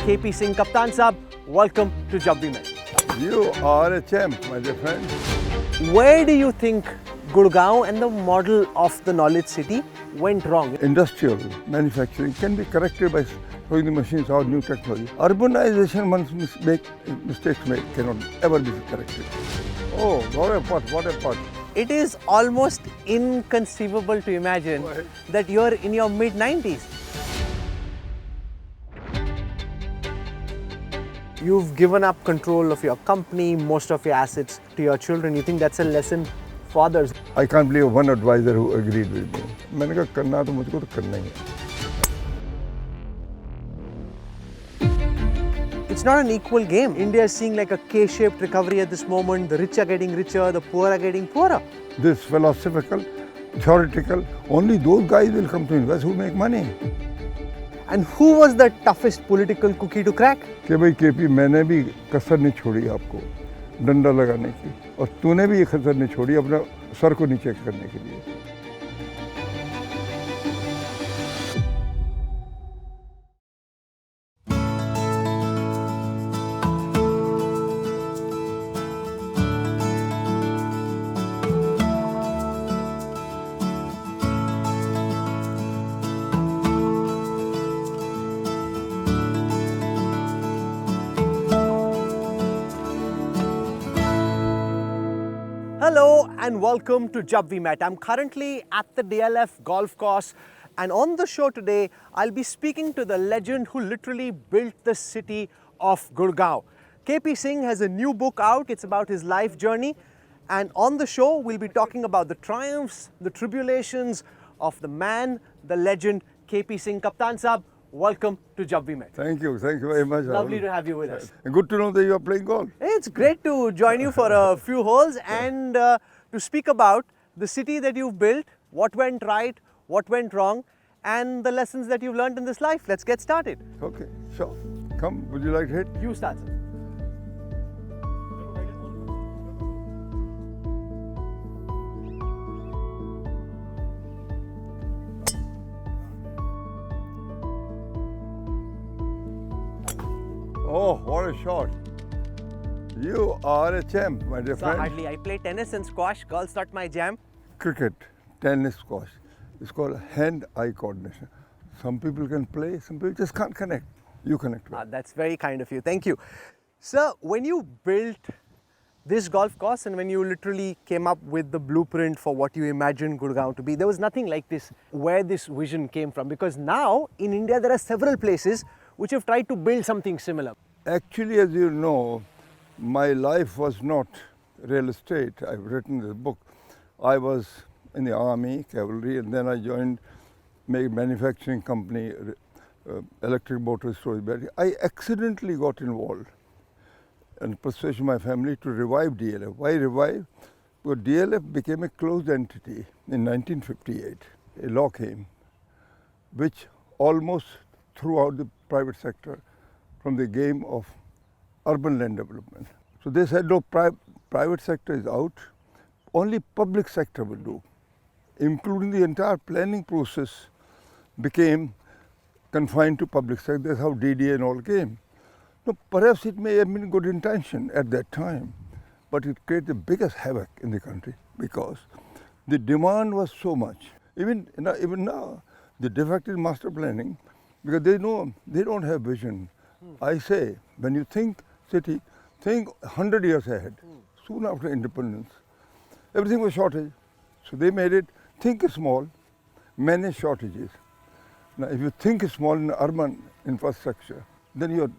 KP Singh. Kaptan Sahab, welcome to Jab We Met. You are a champ, my dear friend. Where do you think Gurgaon and the model of the knowledge city went wrong? Industrial manufacturing can be corrected by throwing the machines or new technology. Urbanization, once mistakes made, cannot ever be corrected. Oh, what a pot. It is almost inconceivable to imagine that you're in your mid-90s. You've given up control of your company, most of your assets to your children. You think that's a lesson for others? I can't believe one advisor who agreed with me. मैंने कहा करना तो मुझको तो करना ही है. It's not an equal game. India is seeing like a K-shaped recovery at this moment. The rich are getting richer, the poor are getting poorer. This philosophical, theoretical, only those guys will come to invest who make money. And who was the toughest political cookie to crack? कि भाई KP मैंने भी कसर नहीं छोड़ी आपको डंडा लगाने की और तूने भी ये कसर नहीं छोड़ी अपना सर को नीचे करने के लिए. Hello and welcome to Jab We Met. I'm currently at the DLF golf course, and on the show today I'll be speaking to the legend who literally built the city of Gurgaon. KP Singh has a new book out. It's about his life journey, and on the show we'll be talking about the triumphs, the tribulations of the man, the legend KP Singh. Kaptan Sahab, welcome to Jab We Met. Thank you very much. Lovely Rahul. to have you with us. Good to know that you are playing golf. It's great to join you for a few holes and to speak about the city that you've built, what went right, what went wrong, and the lessons that you've learned in this life. Let's get started. Okay, sure. Come, would you like to hit? You start, sir. Oh, what a shot. You are a champ, my dear So friend. hardly. I play tennis and squash. Golf's not my jam. Cricket, tennis, squash. It's called hand-eye coordination. Some people can play, some people just can't connect. You connect well. That's very kind of you. Thank you. Sir, when you built this golf course and when you literally came up with the blueprint for what you imagined Gurgaon to be, there was nothing like this where this vision came from, because now in India there are several places which have tried to build something similar. Actually, as you know, my life was not real estate. I've written this book. I was in the army, cavalry, and then I joined a manufacturing company, electric motor storage battery. I accidentally got involved and persuaded my family to revive DLF. Why revive? Because DLF became a closed entity in 1958. A law came which almost threw out the private sector from the game of urban land development. So they said, no, private sector is out, only public sector will do, including the entire planning process became confined to public sector. That's how DDA and all came. Now, perhaps it may have been good intention at that time, but it created the biggest havoc in the country because the demand was so much. Even now, the defect in master planning, because they know they don't have vision. I say, when you think city, think 100 years ahead. Soon after independence, everything was shortage. So they made it, think small, manage shortages. Now, if you think small in urban infrastructure, then your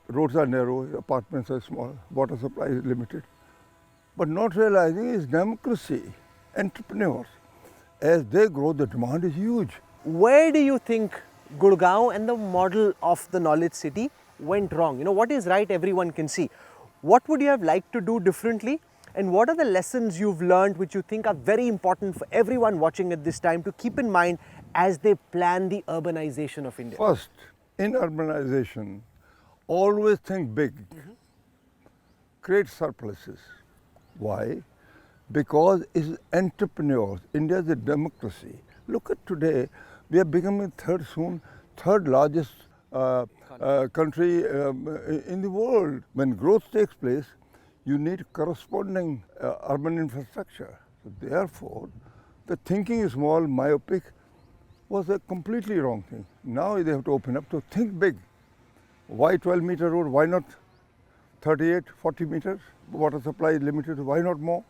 roads are narrow, apartments are small, water supply is limited. But not realizing is democracy, entrepreneurs. As they grow, the demand is huge. Where do you think Gurgaon and the model of the knowledge city went wrong? You know, what is right everyone can see. What would you have liked to do differently? And what are the lessons you've learned which you think are very important for everyone watching at this time to keep in mind as they plan the urbanization of India? First, in urbanization, always think big. Create surpluses. Why? Because it's entrepreneurs. India is a democracy. Look at today, we are becoming third largest country in the world. When growth takes place, you need corresponding urban infrastructure. So therefore, the thinking small, myopic, was a completely wrong thing. Now they have to open up to think big. Why 12-meter road? Why not 38, 40 meters? Water supply is limited. Why not more?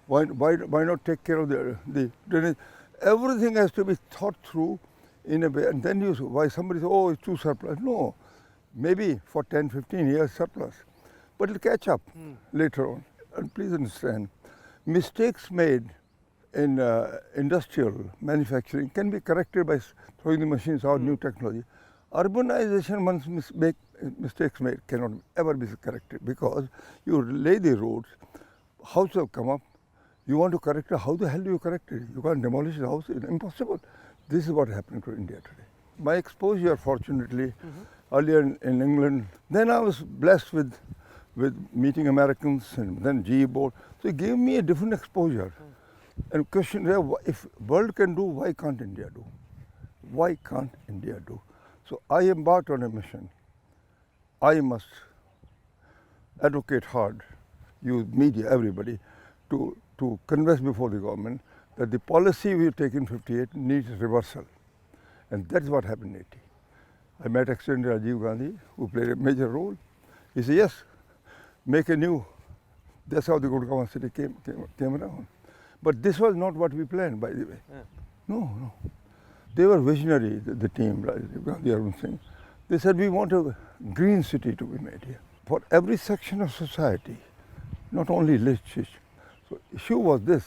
Why not take care of the drainage? Everything has to be thought through in a way. And then why somebody says, oh, it's too surplus. No, maybe for 10, 15 years surplus. But it'll catch up later on. And please understand, mistakes made in industrial manufacturing can be corrected by throwing the machines out, new technology. Urbanization, once mistakes made, cannot ever be corrected because you lay the roads, houses have come up, you want to correct it, how the hell do you correct it? You can't demolish the house, it's impossible. This is what happened to India today. My exposure, fortunately, earlier in England, then I was blessed with meeting Americans and then GE board. So it gave me a different exposure. And question is, if world can do, why can't India do? Why can't India do? So I embarked on a mission. I must advocate hard, use media, everybody, to convince before the government that the policy we take in 58 needs reversal. And that's what happened in 80. I met President Rajiv Gandhi, who played a major role. He said, yes, make a new. That's how the Gurgaon city came around. But this was not what we planned, by the way. Yeah. No. They were visionary, the team, Rajiv Gandhi, Arvind Singh. They said, we want a green city to be made here for every section of society, not only rich. So issue was this.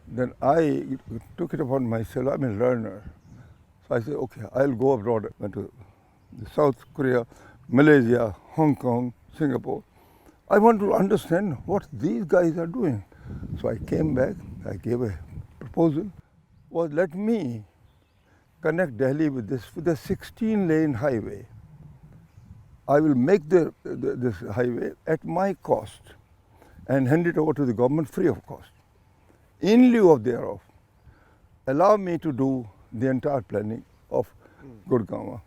Then I took it upon myself. I'm a learner. So I said, okay, I'll go abroad. Went to South Korea, Malaysia, Hong Kong, Singapore. I want to understand what these guys are doing. So I came back, I gave a proposal, was let me connect Delhi with a 16-lane highway. I will make this highway at my cost and hand it over to the government free of cost. In lieu of thereof, allow me to do the entire planning of Gurgaon,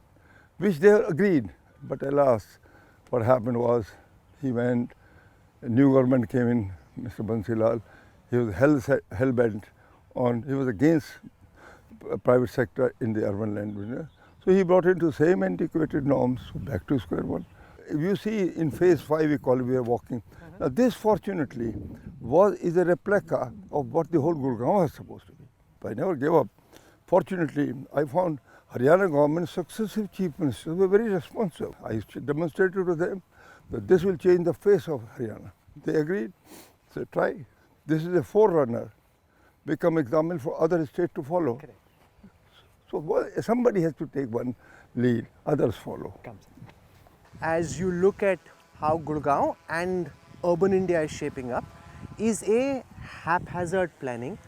which they agreed. But alas, what happened was he went, a new government came in, Mr. Bansilal. He was hell-bent on, he was against private sector in the urban land business. So he brought into the same antiquated norms, back to square one. If you see in phase 5, we are walking. Now this fortunately is a replica of what the whole Gurgaon was supposed to be. But I never gave up. Fortunately, I found Haryana government successive chief ministers were very responsive. I demonstrated to them that this will change the face of Haryana. They agreed. So try. This is a forerunner. Become example for other states to follow. Correct. So somebody has to take one lead, others follow. As you look at how Gurgaon and urban India is shaping up, is A, haphazard planning,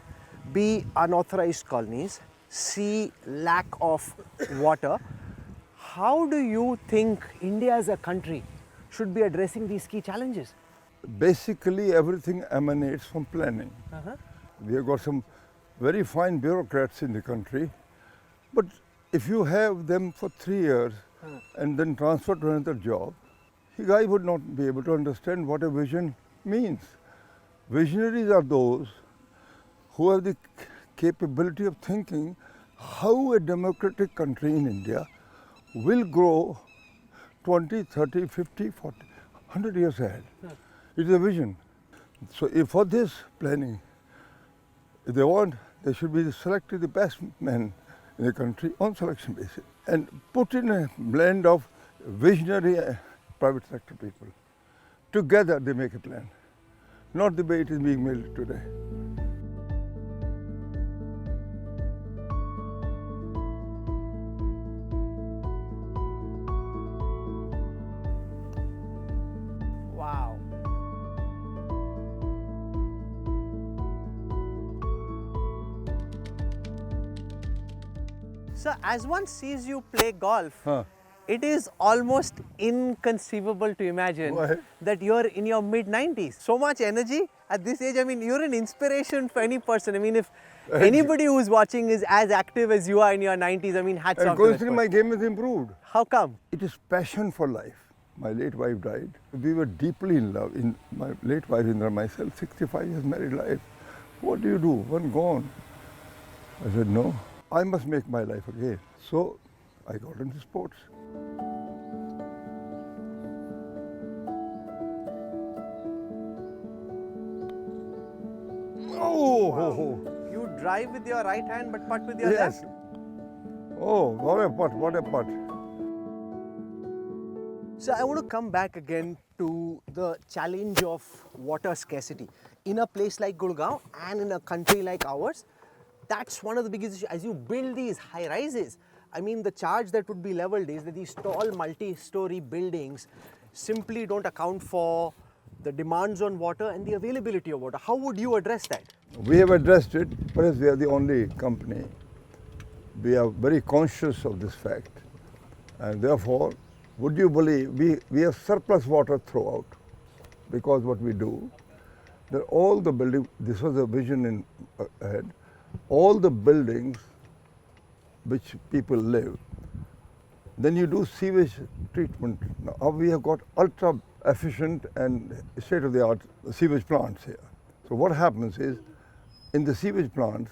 B, unauthorized colonies, C, lack of water. How do you think India as a country should be addressing these key challenges? Basically, everything emanates from planning. We have got some very fine bureaucrats in the country, but if you have them for 3 years and then transfer to another job, the guy would not be able to understand what a vision means. Visionaries are those who have the capability of thinking how a democratic country in India will grow 20, 30, 50, 40, 100 years ahead. It is a vision. So if for this planning, if they want, they should be selected the best men in the country on selection basis and put in a blend of visionary private sector people. Together they make a plan, not the way it is being made today. Wow. So as one sees you play golf, it is almost inconceivable to imagine that you're in your mid-90s. So much energy at this age, I mean, you're an inspiration for any person. I mean, if anybody who's watching is as active as you are in your 90s, I mean, hats And off to that constantly my person. game has improved. How come? It is passion for life. My late wife died. We were deeply in love. In my late wife and myself, 65 years married life. What do you do? One gone. I said, no, I must make my life again. So I got into sports. Oh, You drive with your right hand but putt with your yes. left. Oh, what a putt, what a putt. So I want to come back again to the challenge of water scarcity. In a place like Gurgaon and in a country like ours, that's one of the biggest issues. As you build these high rises, I mean, the charge that would be leveled is that these tall multi-story buildings simply don't account for the demands on water and the availability of water. How would you address that? We have addressed it. Perhaps we are the only company. We are very conscious of this fact. And therefore, would you believe we have surplus water throughout, because what we do, that all the buildings, this was a vision in ahead, all the buildings which people live, then you do sewage treatment. Now we have got ultra efficient and state of the art sewage plants here. So what happens is, in the sewage plants,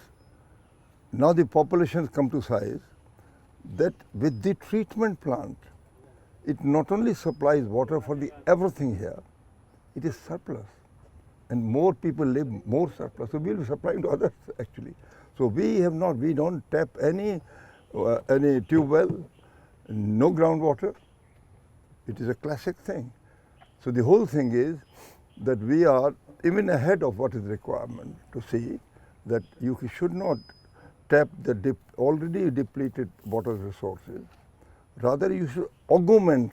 now the populations come to size that with the treatment plant, it not only supplies water for the everything here, it is surplus. And more people live, more surplus. So we will be supplying to others actually. So we don't tap any tube well, no groundwater. It is a classic thing. So the whole thing is that we are even ahead of what is requirement to see that you should not tap the already depleted water resources. Rather, you should augment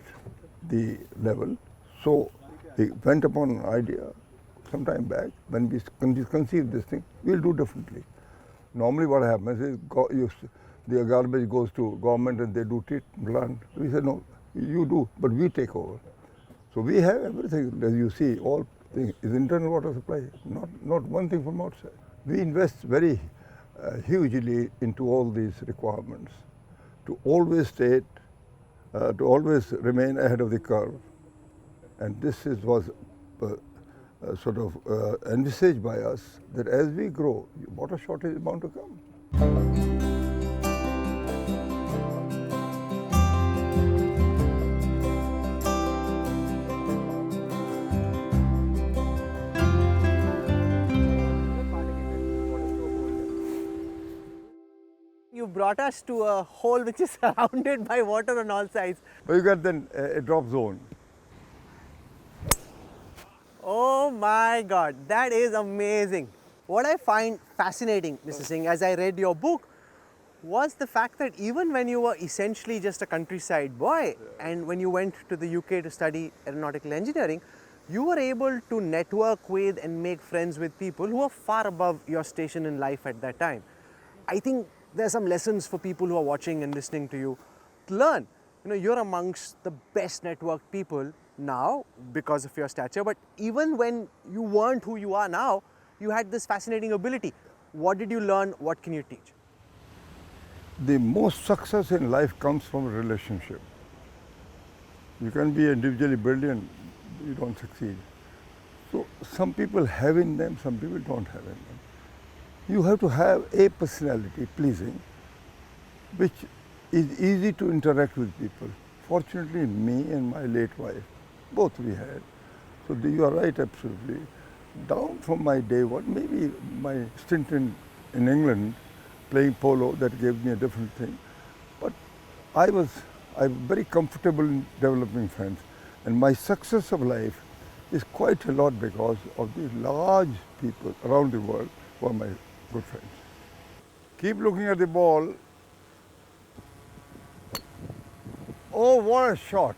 the level. So we went upon an idea some time back. When we conceived this thing, we'll do differently. Normally what happens is the garbage goes to government and they do treatment plant. We said, no, you do, but we take over. So we have everything, as you see, all things is internal water supply, not one thing from outside. We invest very hugely into all these requirements to always remain ahead of the curve. And this was sort of envisaged by us that as we grow, water shortage is bound to come. You brought us to a hole which is surrounded by water on all sides. But you got then a drop zone. Oh my God, that is amazing. What I find fascinating, Mr. Singh, as I read your book, was the fact that even when you were essentially just a countryside boy and when you went to the UK to study aeronautical engineering, you were able to network with and make friends with people who are far above your station in life at that time. I think there are some lessons for people who are watching and listening to you to learn. You know, you're amongst the best networked people now because of your stature, but even when you weren't who you are now, you had this fascinating ability. What did you learn? What can you teach? The most success in life comes from a relationship. You can be individually brilliant, you don't succeed. So some people have in them, some people don't have in them. You have to have a personality, pleasing, which is easy to interact with people. Fortunately, me and my late wife, both we had. So you are right, absolutely. Down from my day one, maybe my stint in England, playing polo, that gave me a different thing. But I'm very comfortable in developing friends. And my success of life is quite a lot because of the large people around the world who are my good friends. Keep looking at the ball. Oh, what a shot.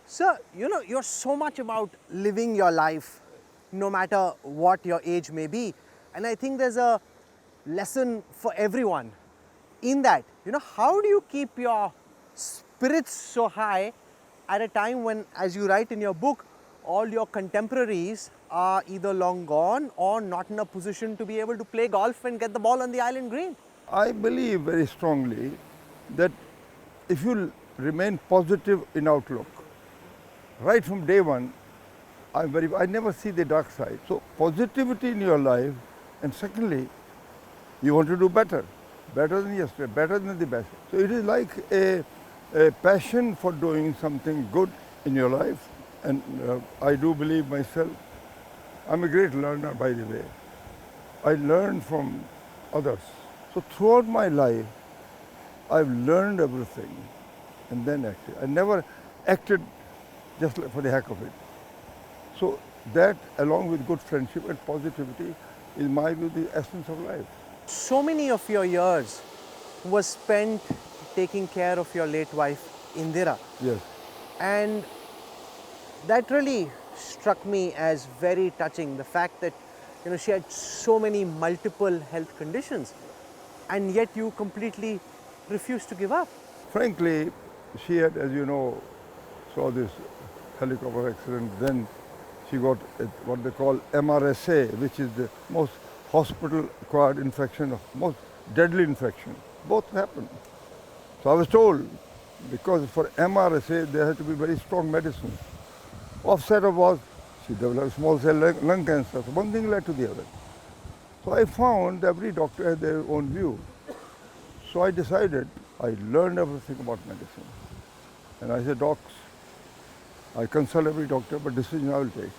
Sir, you know, you're so much about living your life, no matter what your age may be. And I think there's a lesson for everyone in that. You know, how do you keep your spirits so high at a time when, as you write in your book, all your contemporaries are either long gone or not in a position to be able to play golf and get the ball on the island green. I believe very strongly that if you remain positive in outlook, right from day one, I never see the dark side. So positivity in your life, and secondly, you want to do better than yesterday, better than the best. So it is like a passion for doing something good in your life. And I do believe myself, I'm a great learner, by the way. I learn from others. So throughout my life, I've learned everything and then acted. I never acted just for the heck of it. So that, along with good friendship and positivity, is my view the essence of life. So many of your years was spent taking care of your late wife, Indira. Yes. And that really struck me as very touching, the fact that she had so many multiple health conditions and yet you completely refused to give up. Frankly, she had, as you know, saw this helicopter accident. Then she got what they call MRSA, which is the most hospital-acquired infection, most deadly infection. Both happened. So I was told, because for MRSA there had to be very strong medicine. Offset of was she developed small cell lung cancer. So one thing led to the other. So I found every doctor had their own view. So I decided, I learned everything about medicine. And I said, docs, I consult every doctor, but decision I will take.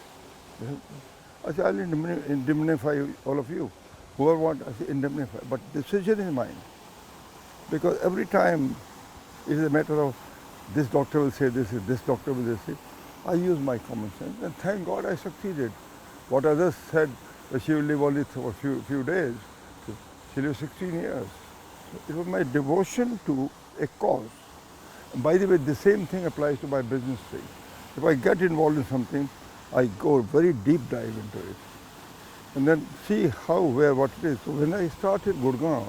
I said, I'll indemnify all of you. Whoever wants, I say indemnify. But decision is mine. Because every time it is a matter of this doctor will say this doctor will say, I use my common sense, and thank God I succeeded. What others said, that she will live only for a few days, she lived 16 years. So it was my devotion to a cause. And by the way, the same thing applies to my business thing. If I get involved in something, I go very deep dive into it. And then see how, where, what it is. So when I started Gurgaon,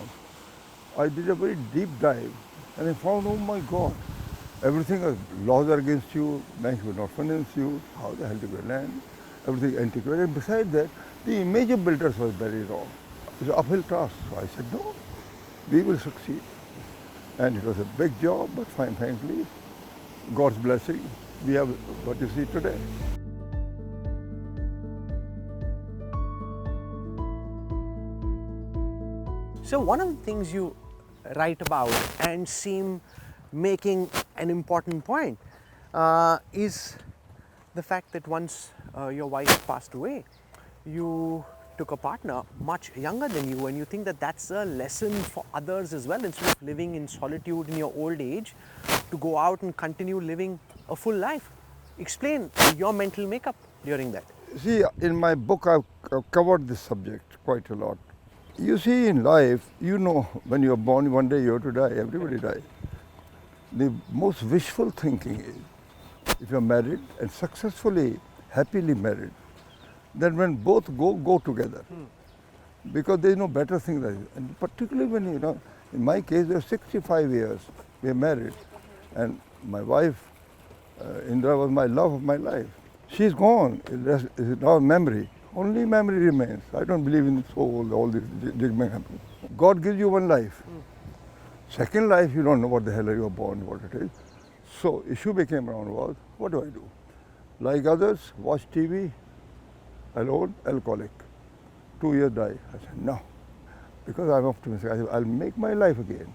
I did a very deep dive, and I found, oh my God, everything, laws are against you, banks will not finance you, how the hell do you land, everything antiquated. And besides that, the image of builders was very wrong. It was an uphill task. So I said, no, we will succeed. And it was a big job, but frankly, God's blessing, we have what you see today. So one of the things you write about and seem making an important point is the fact that once your wife passed away, you took a partner much younger than you, and you think that that's a lesson for others as well, instead of living in solitude in your old age, to go out and continue living a full life. Explain your mental makeup during that. See, in my book I've covered this subject quite a lot. You see, in life, you know, when you're born, one day you have to die, everybody dies. The most wishful thinking is, if you're married and successfully, happily married, then when both go together. Because there's no better thing than it. And particularly when, in my case, we're 65 years, we're married. And my wife, Indra, was my love of my life. She's gone, it's now memory. Only memory remains. I don't believe in soul, all this jigmang happens. God gives you one life. Second life, you don't know what the hell you were born, what it is. So issue became around was, what do I do? Like others, watch TV, alone, alcoholic. 2 years die. I said, no. Because I'm optimistic. I said, I'll make my life again.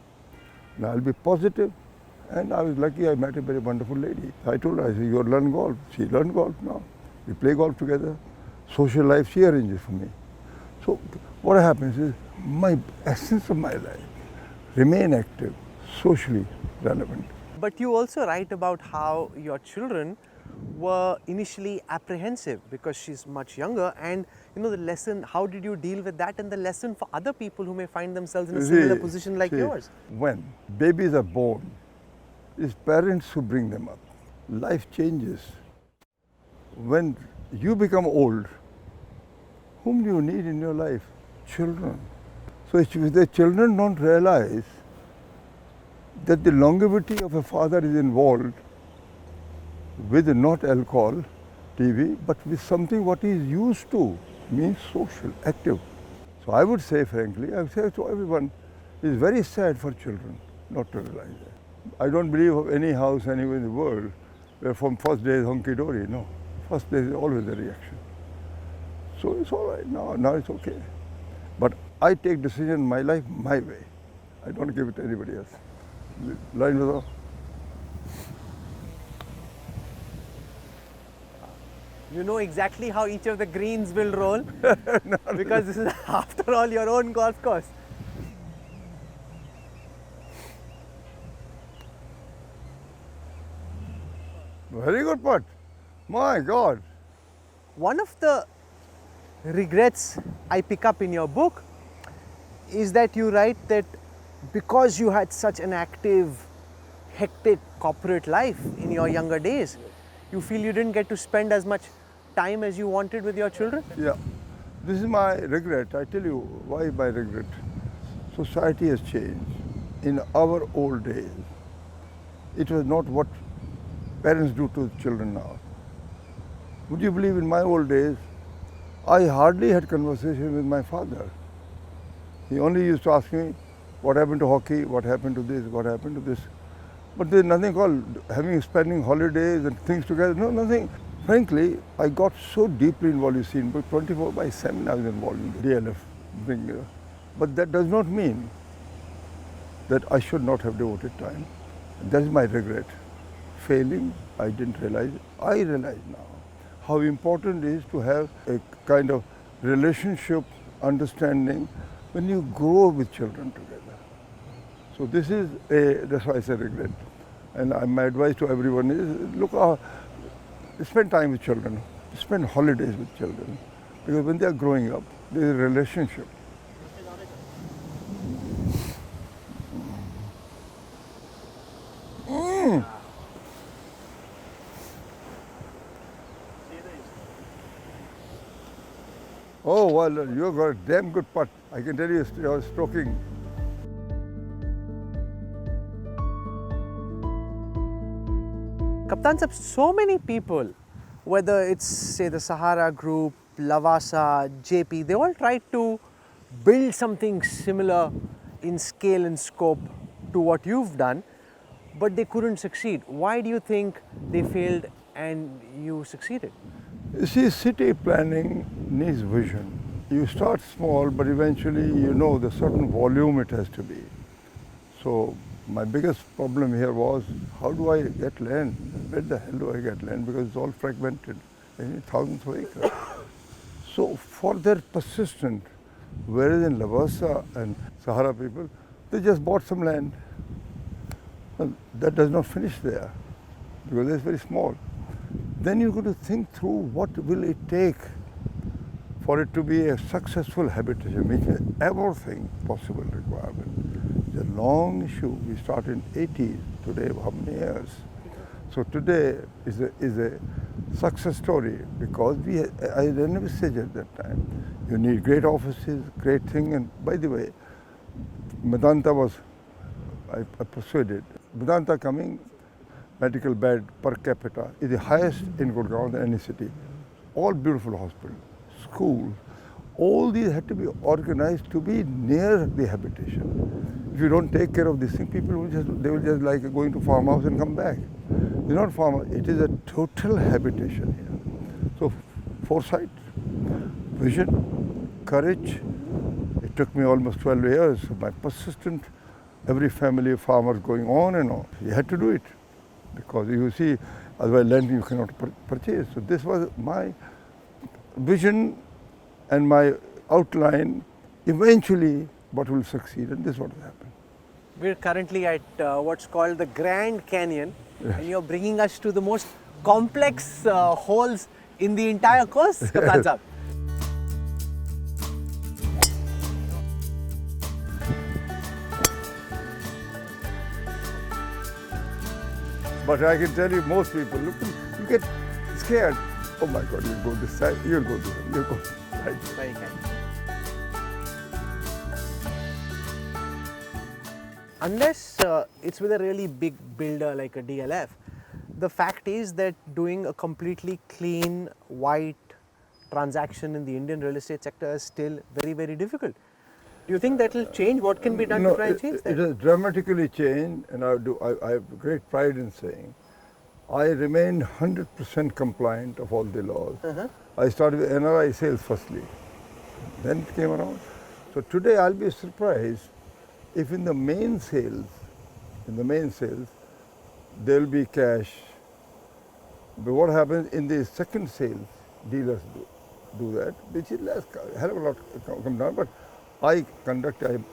Now I'll be positive. And I was lucky I met a very wonderful lady. I told her, I said, you learn golf. She learned golf now. We play golf together. Social life, she arranges for me. So what happens is, my essence of my life, remain active, socially relevant. But you also write about how your children were initially apprehensive because she's much younger, and the lesson, how did you deal with that, and the lesson for other people who may find themselves in a similar position like yours? When babies are born, it's parents who bring them up. Life changes. When you become old, whom do you need in your life? Children. So if the children don't realize that the longevity of a father is involved with not alcohol, TV, but with something what is used to, means social, active. So I would say, frankly, I would say to everyone, it's very sad for children not to realize that. I don't believe of any house anywhere in the world where from first day is hunky-dory, no. First day is always a reaction. So it's all right now it's okay. But I take decision in my life my way. I don't give it to anybody else. Line was off. You know exactly how each of the greens will roll because this is after all your own golf course. Very good putt. My God. One of the regrets I pick up in your book is that you write that because you had such an active, hectic corporate life in your younger days, you feel you didn't get to spend as much time as you wanted with your children? Yeah. This is my regret. I tell you why my regret. Society has changed. In our old days, it was not what parents do to children now. Would you believe in my old days, I hardly had conversation with my father. He only used to ask me, what happened to hockey, what happened to this, what happened to this. But there's nothing called spending holidays and things together, no, nothing. Frankly, I got so deeply involved, you see, in 24/7 I was involved in the DLF. But that does not mean that I should not have devoted time. That is my regret. Failing, I didn't realize. I realize now how important it is to have a kind of relationship, understanding when you grow with children together. So this is that's why I say regret. And my advice to everyone is, spend time with children, spend holidays with children, because when they are growing up, there is a relationship. Oh, well, you've got a damn good putt. I can tell you, you're stroking. Kaptan Sahab, so many people, whether it's say the Sahara Group, Lavasa, JP, they all tried to build something similar in scale and scope to what you've done, but they couldn't succeed. Why do you think they failed and you succeeded? You see, city planning needs vision. You start small, but eventually you know the certain volume it has to be. So my biggest problem here was, how do I get land? Where the hell do I get land? Because it's all fragmented, thousands of acres. So for their persistent, whereas in Lavasa and Sahara people, they just bought some land. Well, that does not finish there, because it's very small. Then you've got to think through what will it take for it to be a successful habitation, making everything possible requirement. It's a long issue. We started in 80s, today how many years? So today is a success story because I never said at that time, you need great offices, great thing, and by the way, Medanta was, I persuaded, Medanta coming, medical bed per capita is the highest in Gurgaon than any city. All beautiful hospitals, schools, all these had to be organized to be near the habitation. If you don't take care of these things, people will just like going to farmhouse and come back. It's not farmhouse, it is a total habitation here. So foresight, vision, courage. It took me almost 12 years. So my persistent, every family of farmers going on and on. You had to do it. Because you see, otherwise land you cannot purchase. So this was my vision and my outline, eventually what will succeed, and this is what has happened. We're currently at what's called the Grand Canyon, and you're bringing us to the most complex holes in the entire course, Kaptan Sahab. But I can tell you, most people, look, you get scared. Oh my God, you'll go this side, you'll go this side, you'll go this side. Very kind. Unless it's with a really big builder like a DLF, the fact is that doing a completely clean, white transaction in the Indian real estate sector is still very, very difficult. Do you think that will change? What can be done to try and change that? It has dramatically changed, and I have great pride in saying I remain 100% compliant of all the laws. I started with NRI sales firstly, then it came around. So today I'll be surprised if in the main sales, there will be cash. But what happens in the second sales, dealers do that, which is less, hell of a lot come down. But I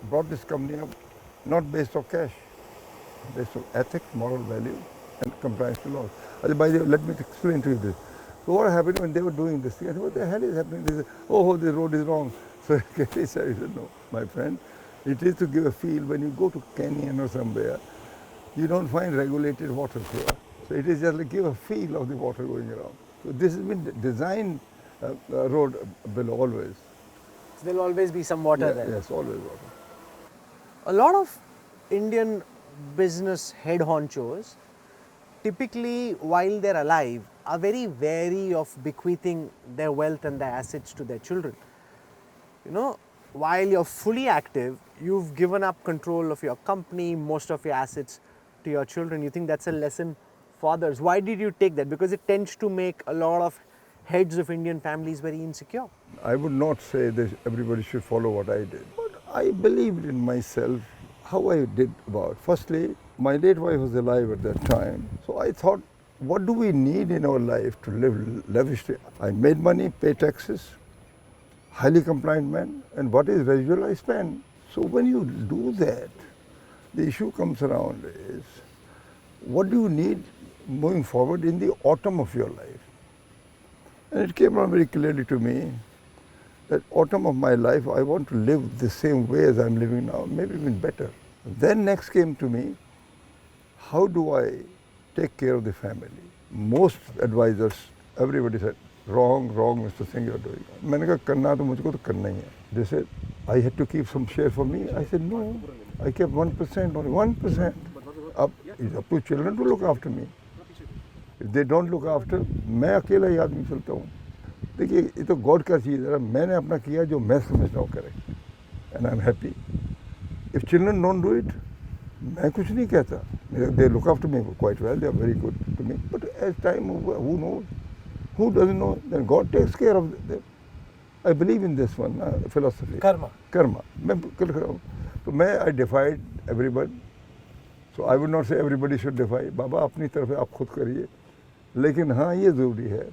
brought this company up not based on cash, based on ethics, moral value, and compliance to laws. By the way, let me explain to you this. So what happened when they were doing this thing? I said, what the hell is happening? They said, oh, this road is wrong. So he said, no, my friend, it is to give a feel. When you go to Canyon or somewhere, you don't find regulated water here. So it is just like give a feel of the water going around. So this has been designed road below always. So there will always be some water there. Yes, always water. A lot of Indian business head honchos, typically while they're alive, are very wary of bequeathing their wealth and their assets to their children. You know, while you're fully active, you've given up control of your company, most of your assets to your children. You think that's a lesson for others. Why did you take that? Because it tends to make a lot of heads of Indian families very insecure. I would not say that everybody should follow what I did, but I believed in myself, how I did about. Firstly, my late wife was alive at that time, so I thought, what do we need in our life to live lavishly? I made money, pay taxes, highly compliant man, and what is residual I spend. So when you do that, the issue comes around is, what do you need moving forward in the autumn of your life? And it came around very clearly to me that autumn of my life, I want to live the same way as I'm living now, maybe even better. Then next came to me, how do I take care of the family? Most advisors, everybody said, wrong, Mr. Singh, you're doing. मैंने कहा करना तो मुझको तो करना ही है. They said, I had to keep some share for me. I said, no, I kept 1%, only 1%. It's up to children to look after me. If they don't look after, मैं अकेला ही आदमी चलता हूँ. देखिए ये तो गॉड का चीज़ है. मैंने अपना किया जो मैं समझता हूँ करे. And I'm happy. If children don't do it, मैं कुछ नहीं कहता. They look after me quite well. They are very good to me. But as time moves, who knows? Who doesn't know? Then God takes care of them. I believe in this one philosophy. Karma. So I defied everyone. So I would not say everybody should defy. बाबा अपनी तरफ आप खुद करिए. लेकिन हाँ ये ज़रूरी है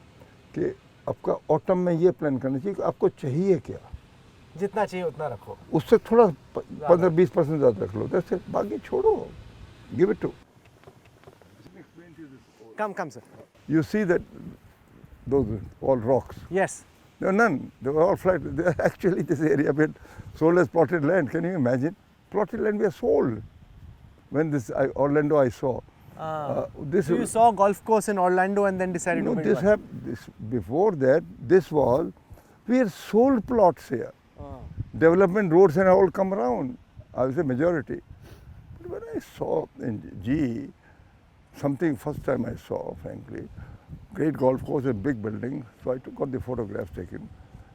कि आपका ऑटम में ये प्लान करना चाहिए कि आपको चाहिए क्या. जितना चाहिए उतना रखो. उससे थोड़ा 15-20% ज़्यादा रख लो. That's it. बाकी छोड़ो. Give it to. Come, sir. You see that those all rocks. Yes. There were none. They were all flat. Actually, this area been sold as plotted land. Can you imagine? Plotted land were sold. When Orlando I saw. So you saw golf course in Orlando and then decided to build one. Before that, this was, we had sold plots here. Development roads and all come around. I was a majority. But when I saw in GE, something first time I saw, frankly, great golf course and big building. So I got the photographs taken.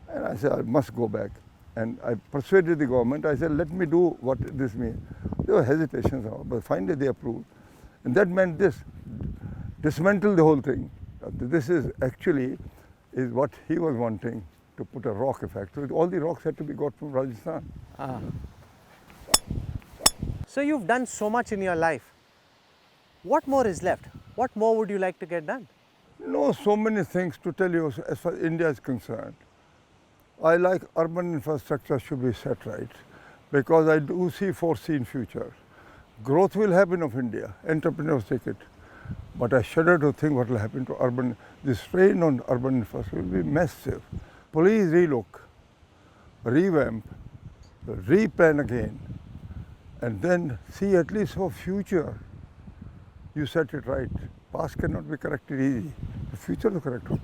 And I said, I must go back. And I persuaded the government. I said, let me do what this means. There were hesitations, but finally they approved. And that meant this, dismantle the whole thing. This is actually what he was wanting, to put a rock effect. So all the rocks had to be got from Rajasthan. So you've done so much in your life. What more is left? What more would you like to get done? No, so many things to tell you as far as India is concerned. I like urban infrastructure should be set right, because I do foresee in future. Growth will happen of India, entrepreneurs take it. But I shudder to think what will happen to urban, the strain on urban infrastructure will be massive. Please relook, revamp, replan again, and then see at least for future, you set it right. Past cannot be corrected easy, the future to correct it.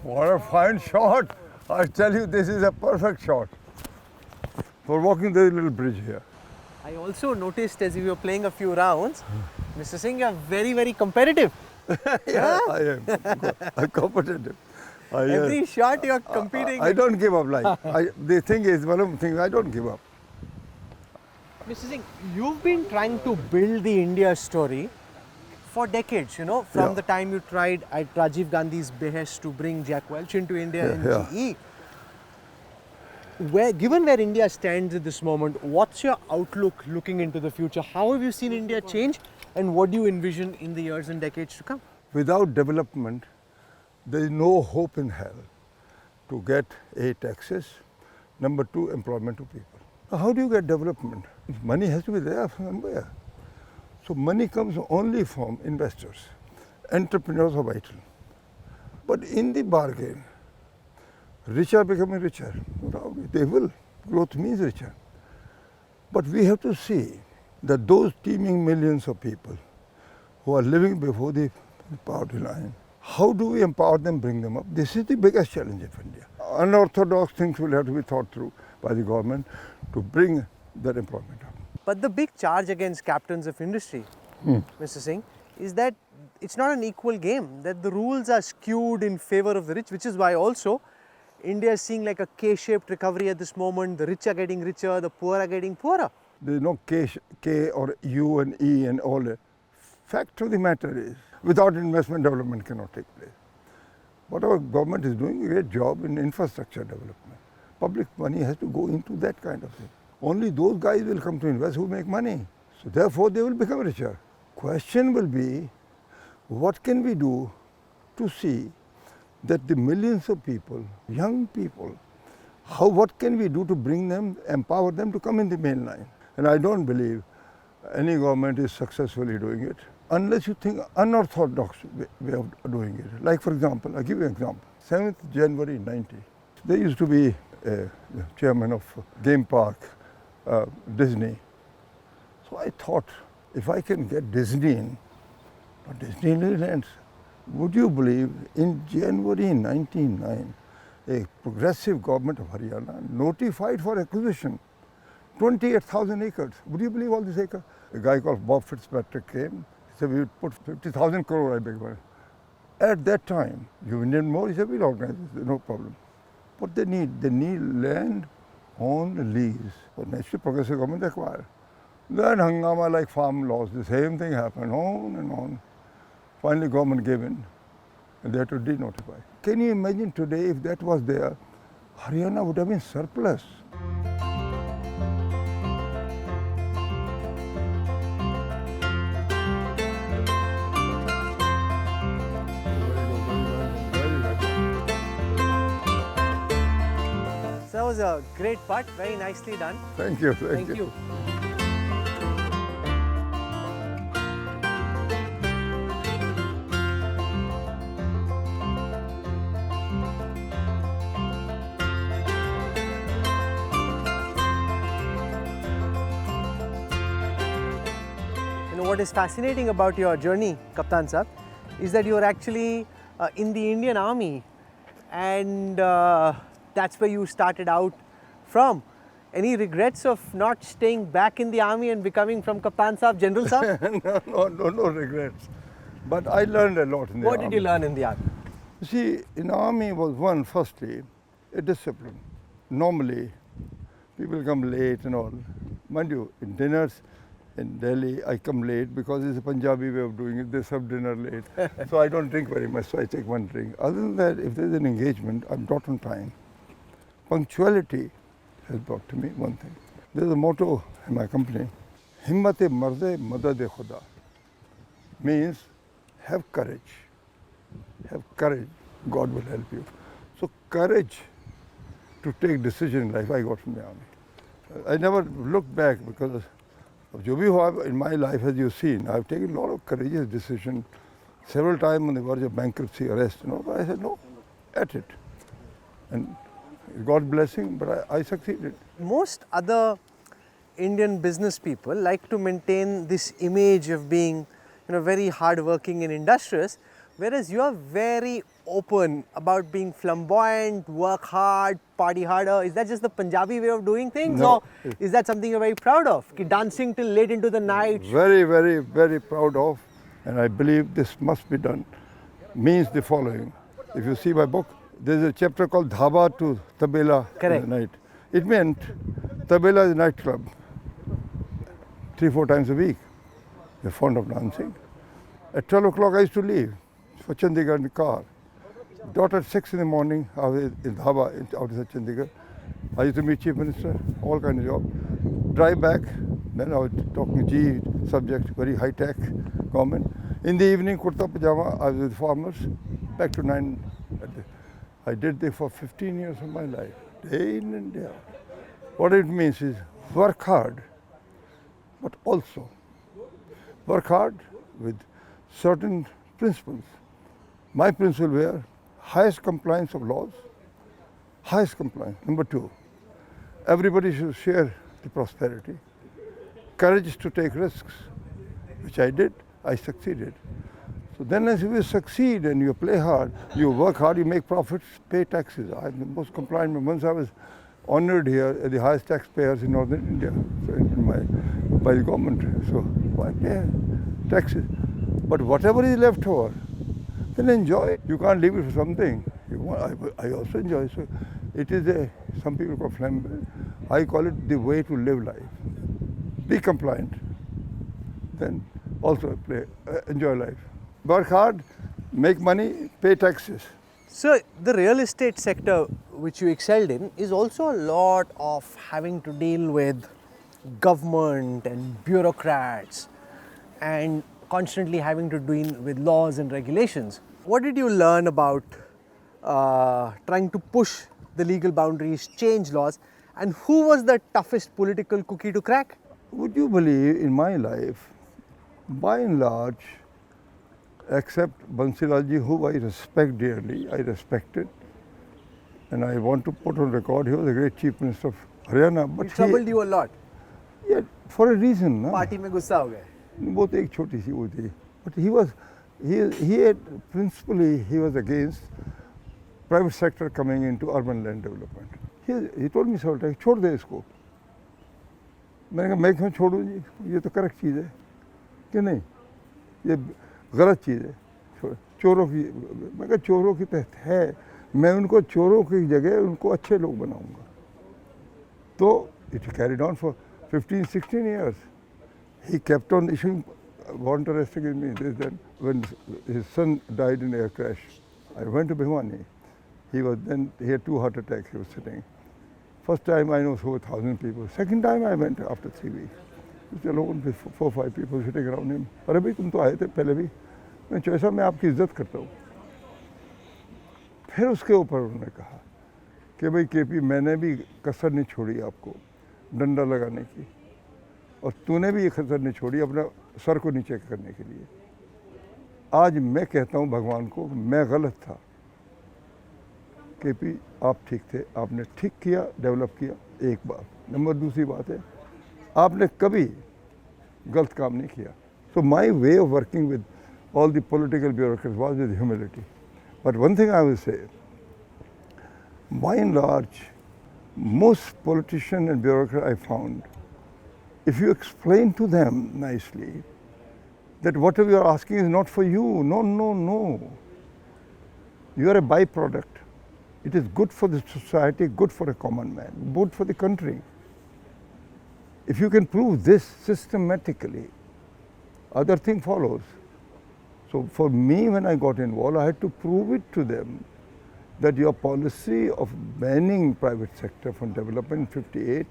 What a fine shot! I tell you, this is a perfect shot for walking the little bridge here. I also noticed as you were playing a few rounds Mr. Singh, you're very, very competitive. Yeah, I am. I'm competitive. Every shot you're competing. I don't give up. The thing is, one of the things, I don't give up. Mr. Singh, you've been trying to build the India story for decades, from Yeah. the time you tried at Rajiv Gandhi's behest to bring Jack Welch into India and Yeah. GE. Given where India stands at this moment, what's your outlook looking into the future? How have you seen India change and what do you envision in the years and decades to come? Without development, there is no hope in hell to get A, taxes, number two, employment to people. Now, how do you get development? Money has to be there somewhere. So money comes only from investors. Entrepreneurs are vital. But in the bargain, rich are becoming richer. They will. Growth means richer. But we have to see that those teeming millions of people who are living before the poverty line, how do we empower them, bring them up? This is the biggest challenge of India. Unorthodox things will have to be thought through by the government to bring that employment up. But the big charge against captains of industry, Mr. Singh, is that it's not an equal game, that the rules are skewed in favor of the rich, which is why also India is seeing like a K-shaped recovery at this moment. The rich are getting richer, the poor are getting poorer. There is no K or U and E and all that. Fact of the matter is, without investment, development cannot take place. What our government is doing a great job in infrastructure development. Public money has to go into that kind of thing. Only those guys will come to invest who make money. So therefore they will become richer. Question will be, what can we do to see that the millions of people, young people, what can we do to bring them, empower them to come in the main line? And I don't believe any government is successfully doing it unless you think unorthodox way of doing it. Like for example, I'll give you an example. 7th January 90, there used to be a chairman of game park, Disney. So I thought, if I can get Disney in, but Disneyland, would you believe in January 1999, a progressive government of Haryana notified for acquisition 28,000 acres. Would you believe all these acres? A guy called Bob Fitzpatrick came. He said, we would put 50,000 crore, I beg pardon. At that time, you need more? He said, we'll organize this, no problem. What they need land on lease. But naturally, progressive government acquired. Then hangama like farm laws, the same thing happened, on and on. Finally, government gave in, and they had to denotify. Can you imagine today if that was there, Haryana would have been surplus. So that was a great part, very nicely done. Thank you. Thank you. What is fascinating about your journey, Kaptan Sahab, is that you are actually in the Indian Army, and that's where you started out from. Any regrets of not staying back in the army and becoming from Kaptan Sahab, General Sahab? No regrets. But I learned a lot in the army. What did you learn in the army? You see, in army was firstly, a discipline. Normally, people come late and all. Mind you, in dinners, in Delhi, I come late because it's a Punjabi way of doing it. They serve dinner late. So I don't drink very much, so I take one drink. Other than that, if there's an engagement, I'm not on time. Punctuality has brought to me one thing. There's a motto in my company, Himmate Marde Madade Khuda. Means, have courage. Have courage, God will help you. So courage to take decision in life, I got from the army. I never looked back because in my life, as you've seen, I've taken a lot of courageous decisions, several times on the verge of bankruptcy, arrest, but I said no, at it. And God's blessing, but I succeeded. Most other Indian business people like to maintain this image of being very hardworking and industrious, Whereas you are very open about being flamboyant, work hard, party harder. Is that just the Punjabi way of doing things, No. or is that something you're very proud of? Ki dancing till late into the night. Very, very, very proud of, and I believe this must be done, means the following. If you see my book, there's a chapter called Dhaba to Tabela Correct. in the night. It meant Tabela is a nightclub, 3-4 times a week. They're fond of dancing. At 12 o'clock I used to leave for Chandigarh in the car. Not at 6 in the morning, I was in Dhaba outside Chandigarh. I used to meet Chief Minister, all kinds of job. Drive back, then I was talking G subject, very high tech government. In the evening, kurta pajama, I was with farmers, back to 9. I did this for 15 years of my life, day in and day out. What it means is work hard, but also work hard with certain principles. My principle were highest compliance of laws, highest compliance. Number 2, everybody should share the prosperity. Courage to take risks, which I did, I succeeded. So then as you succeed and you play hard, you work hard, you make profits, pay taxes. I'm the most compliant. Once I was honored here as the highest taxpayers in northern India by the government. So why pay taxes? But whatever is left over, then enjoy it. You can't leave it for something. I also enjoy. So it is some people call flamboyant. I call it the way to live life. Be compliant, then also enjoy life. Work hard, make money, pay taxes. So the real estate sector which you excelled in is also a lot of having to deal with government and bureaucrats and constantly having to deal with laws and regulations. What did you learn about trying to push the legal boundaries, change laws, and who was the toughest political cookie to crack? Would you believe in my life, by and large, except Bansilalji, who I respect dearly, I respected, and I want to put on record, he was a great Chief Minister of Haryana. But He troubled you a lot. Yeah, for a reason. Na? Party में गुस्सा हो गए. वो तो एक छोटी सी वो थी. But he had principally he was against private sector coming into urban land development. He told me several times, छोड़ दे इसको. मैंने कहा मैं क्यों छोड़ूं जी? ये तो करेक्ट चीज़ है कि नहीं? ये गलत चीज़ है. चोरों की मैं कहा चोरों की तहत है. मैं उनको चोरों की जगह उनको अच्छे लोग बनाऊंगा. तो it carried on for 15-16 years. He kept on issuing warrant arrest against me. Then when his son died in a air crash, I went to Bhiwani. He had 2 heart attacks. He was sitting. First time I know over 1,000 people. Second time I went after 3 weeks. He was alone with 4-5 people sitting around him. अरे भाई तुम तो आए थे पहले भी. मैं ऐसा मैं आपकी इज्जत करता हूँ. फिर उसके ऊपर उन्होंने कहा कि भाई केपी मैंने भी कसर नहीं छोड़ी आपको डंडा लगाने की और तूने भी ये कसर नहीं छोड़ी अपना सर को नीचे करने के लिए. आज मैं कहता हूँ भगवान को मैं गलत था. केपी आप ठीक थे, आपने ठीक किया, डेवलप किया, एक बात. नंबर दूसरी बात है आपने कभी गलत काम नहीं किया. So my way of working with all the political bureaucrats was with humility. But one thing I will say, by and large, most politicians and bureaucrats I found, if you explain to them nicely that whatever you are asking is not for you, no. You are a byproduct. It is good for the society, good for a common man, good for the country. If you can prove this systematically, other thing follows. So for me, when I got involved, I had to prove it to them that your policy of banning private sector from development in 58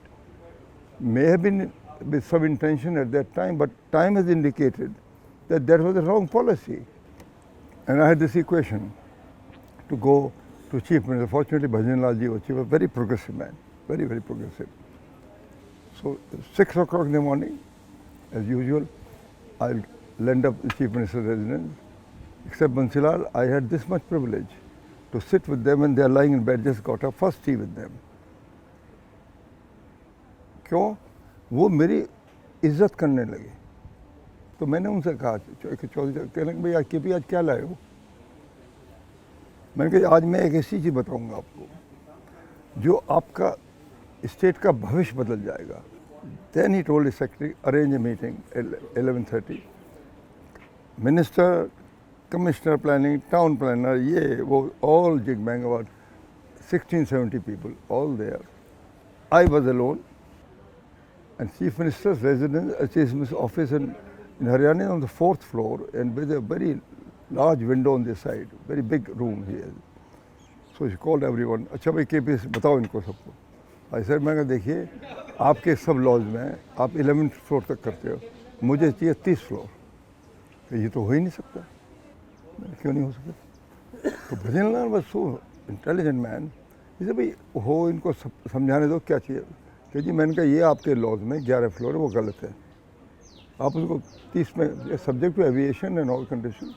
may have been with some intention at that time, but time has indicated that that was a wrong policy. And I had this equation to go to Chief Minister. Fortunately, Bhajanlalji was a very progressive man, very, very progressive. So 6 o'clock in the morning, as usual, I'll land up the Chief Minister's residence. Except Bansilal, I had this much privilege to sit with them when they are lying in bed, just got up, first tea with them. क्यों? वो मेरी इज्जत करने लगे. तो मैंने उनसे कहा, चौधरी कहने लगे भाई के पी आज क्या लाए हो? मैंने कहा आज मैं एक ऐसी चीज़ बताऊंगा आपको जो आपका स्टेट का भविष्य बदल जाएगा. Then he told his secretary, arrange a meeting at 11:30. Minister, Commissioner Planning, Town Planner, ये वो all jig bang about 16-70 people, all there. I was alone, and Chief Minister's residence, Chief Minister's office in Haryana is on the 4th floor, and with a very large window on this side, very big room here. So she called everyone. अच्छा भाई KPS बताओ इनको सबको. I said मैं कहा देखिए आपके सब लॉज में आप 11th फ्लोर तक करते हो, मुझे चाहिए 30 फ्लोर. ये तो हो ही नहीं सकता. क्यों नहीं हो सकता? तो Bhajanlal was so intelligent man. इसे भाई हो इनको समझाने दो क्या चाहिए. कि जी मैंने कहा ये आपके लॉज में 11 फ्लोर है वो गलत है. आप उसको 30 में subject to aviation and all condition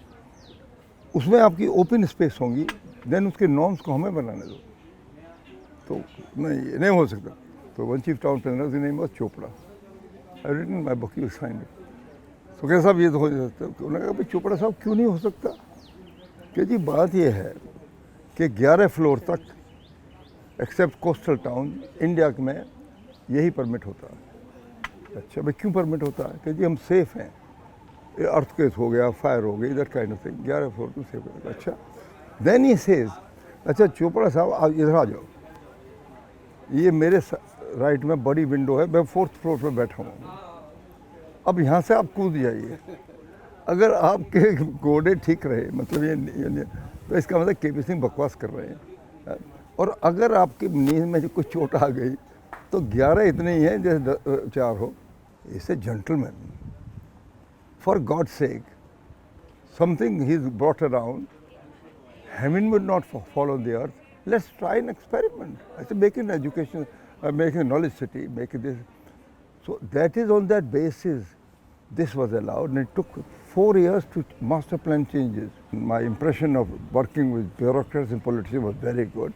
उसमें आपकी ओपन स्पेस होंगी. देन उसके नॉर्म्स को हमें बनाने दो. तो नहीं हो सकता. तो वन चीफ टाउन प्लानर की name was Chopra. I written my book, you sign it. तो कैसा साहब ये तो हो सकता है. उन्होंने कहा भाई चोपड़ा साहब क्यों नहीं हो सकता. कि जी बात ये है कि 11 फ्लोर तक एक्सेप्ट कोस्टल टाउन इंडिया में यही परमिट होता है. अच्छा भाई क्यों परमिट होता है. कि जी हम सेफ हैं. अर्थक्वेक हो गया, फायर हो गई, that kind of thing. 11 floor में सेफ है. अच्छा देन ही सेज अच्छा चोपड़ा साहब आप इधर आ जाओ. ये मेरे राइट में बड़ी विंडो है, मैं 4th फ्लोर पर बैठा हूँ. अब यहाँ से आप कूद जाइए. अगर आपके घोड़े ठीक रहे, मतलब ये तो इसका मतलब KP सिंह बकवास कर रहे हैं. और अगर आपकी नींद में जो कुछ चोट आ गई तो 11 इतने ही हैं जैसे 4 हो. इसे gentleman, for God sake, something he is brought around. Heaven would not follow the earth. Let's try an experiment. I said, make an education, make a knowledge city, make this. So that is on that basis this was allowed, and it took 4 years to master plan changes. My impression of working with bureaucrats and politicians was very good,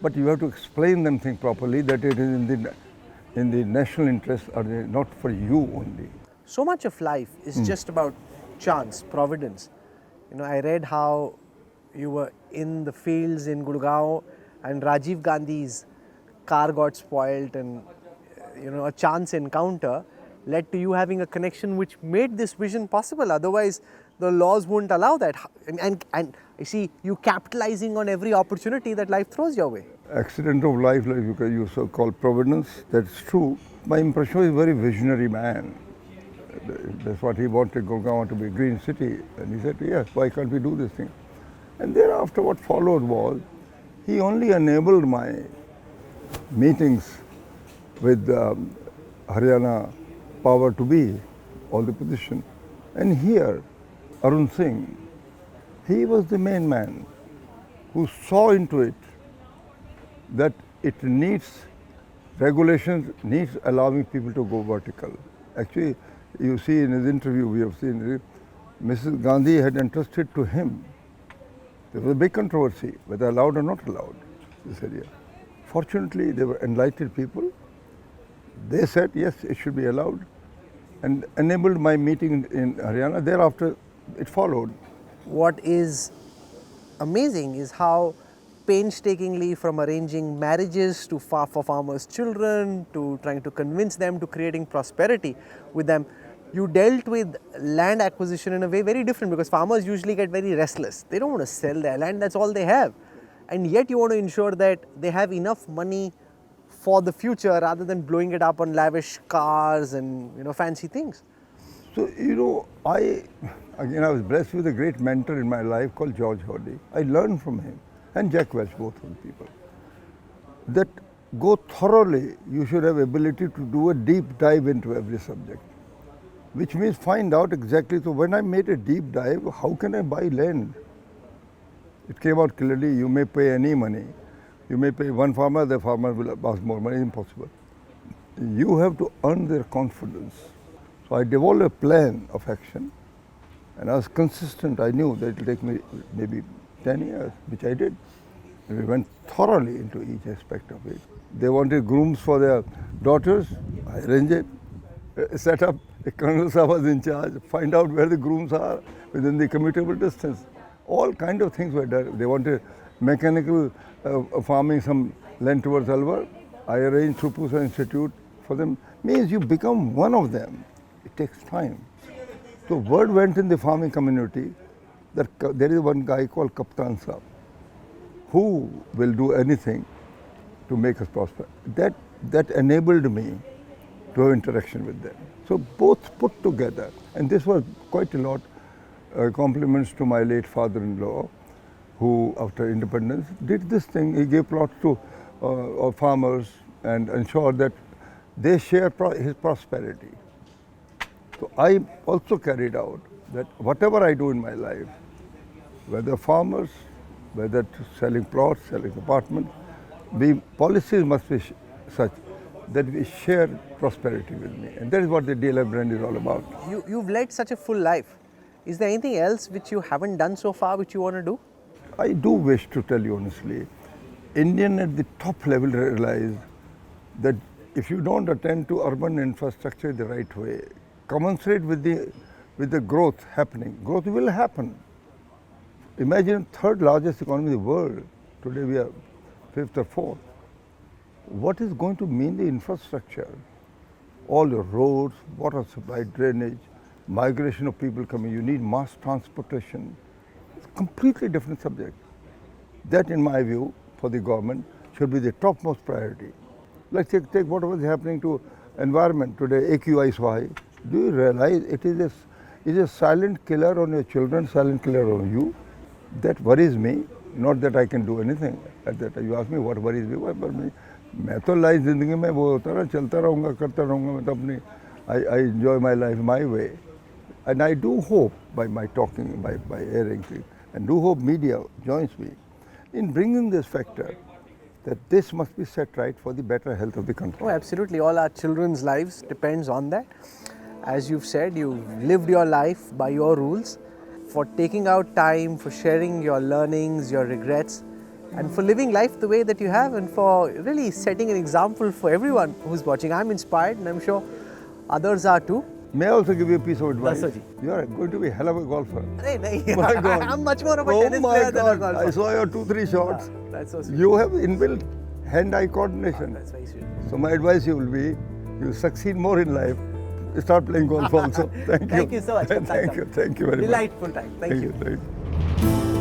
but you have to explain them things properly, that it is in the national interest, or not for you only. So much of life is just about chance, providence. You know, I read how you were in the fields in Gurgaon and Rajiv Gandhi's car got spoilt, and you know, a chance encounter led to you having a connection which made this vision possible. Otherwise the laws wouldn't allow that. And I see you capitalizing on every opportunity that life throws your way. Accident of life, like you so called providence, that's true. My impression is a very visionary man. That's what he wanted Gurgaon to be a green city, and he said yes, why can't we do this thing. And thereafter what followed was, he only enabled my meetings with Haryana power to be, all the position. And here, Arun Singh, he was the main man who saw into it that it needs regulations, needs allowing people to go vertical. Actually, you see in his interview, we have seen Mrs. Gandhi had entrusted to him. There was a big controversy, whether allowed or not allowed, this area. Fortunately, they were enlightened people. They said, yes, it should be allowed, and enabled my meeting in Haryana. Thereafter, it followed. What is amazing is how painstakingly, from arranging marriages to for farmers' children, to trying to convince them, to creating prosperity with them, you dealt with land acquisition in a way very different, because farmers usually get very restless. They don't want to sell their land, that's all they have. And yet you want to ensure that they have enough money for the future rather than blowing it up on lavish cars and, you know, fancy things. So, you know, I was blessed with a great mentor in my life called George Hodey. I learned from him, and Jack Welch, both of the people, that go thoroughly, you should have ability to do a deep dive into every subject, which means find out exactly. So when I made a deep dive, how can I buy land? It came out clearly, you may pay any money. You may pay one farmer, the farmer will ask more money, impossible. You have to earn their confidence. So I developed a plan of action, and I was consistent. I knew that it will take me maybe 10 years, which I did. And we went thoroughly into each aspect of it. They wanted grooms for their daughters. I arranged it, set up. The Colonel Sahab was in charge, find out where the grooms are within the commutable distance. All kind of things were done. They wanted mechanical farming, some land towards Alwar. I arranged through Pusa Institute for them. Means you become one of them. It takes time. So word went in the farming community that there is one guy called Kaptan Saab who will do anything to make us prosper. That enabled me to have interaction with them. So both put together, and this was quite a lot. Compliments to my late father-in-law, who after independence did this thing. He gave plots to farmers and ensured that they share his prosperity. So I also carried out that whatever I do in my life, whether farmers, whether selling plots, selling apartments, the policies must be such that we share prosperity with me. And that is what the DLF brand is all about. You've led such a full life. Is there anything else which you haven't done so far which you want to do? I do wish to tell you honestly, Indian at the top level realize that if you don't attend to urban infrastructure the right way, commensurate with the growth happening, growth will happen. Imagine third largest economy in the world. Today we are fifth or fourth. What is going to mean the infrastructure? All your roads, water supply, drainage, migration of people coming, you need mass transportation. It's a completely different subject. That, in my view, for the government, should be the topmost priority. Let's take what was happening to environment today, AQI so high. Do you realize it is a silent killer on your children, silent killer on you? That worries me. Not that I can do anything at that time. You ask me what worries me, but मैं तो life जिंदगी में वो होता रहा, चलता रहूँगा, करता रहूँगा, मैं तो अपनी I enjoy my life my way. And I do hope by my talking, by airing things, and do hope media joins me in bringing this factor that this must be set right for the better health of the country. Oh, absolutely. All our children's lives depends on that. As you've said, you've lived your life by your rules. For taking out time, for sharing your learnings, your regrets, and for living life the way that you have, and for really setting an example for everyone who's watching. I'm inspired, and I'm sure others are too. May I also give you a piece of advice? Yes, sir. You are going to be a hell of a golfer. No. My God. I'm much more of a tennis player than a golfer. I saw your 2-3 shots. That's so sweet. You have inbuilt hand-eye coordination. That's very sweet. So my advice you will be, you succeed more in life, start playing golf also. Thank you. Thank you so much. Thank you very much. Delightful time. Thank you. Thank you.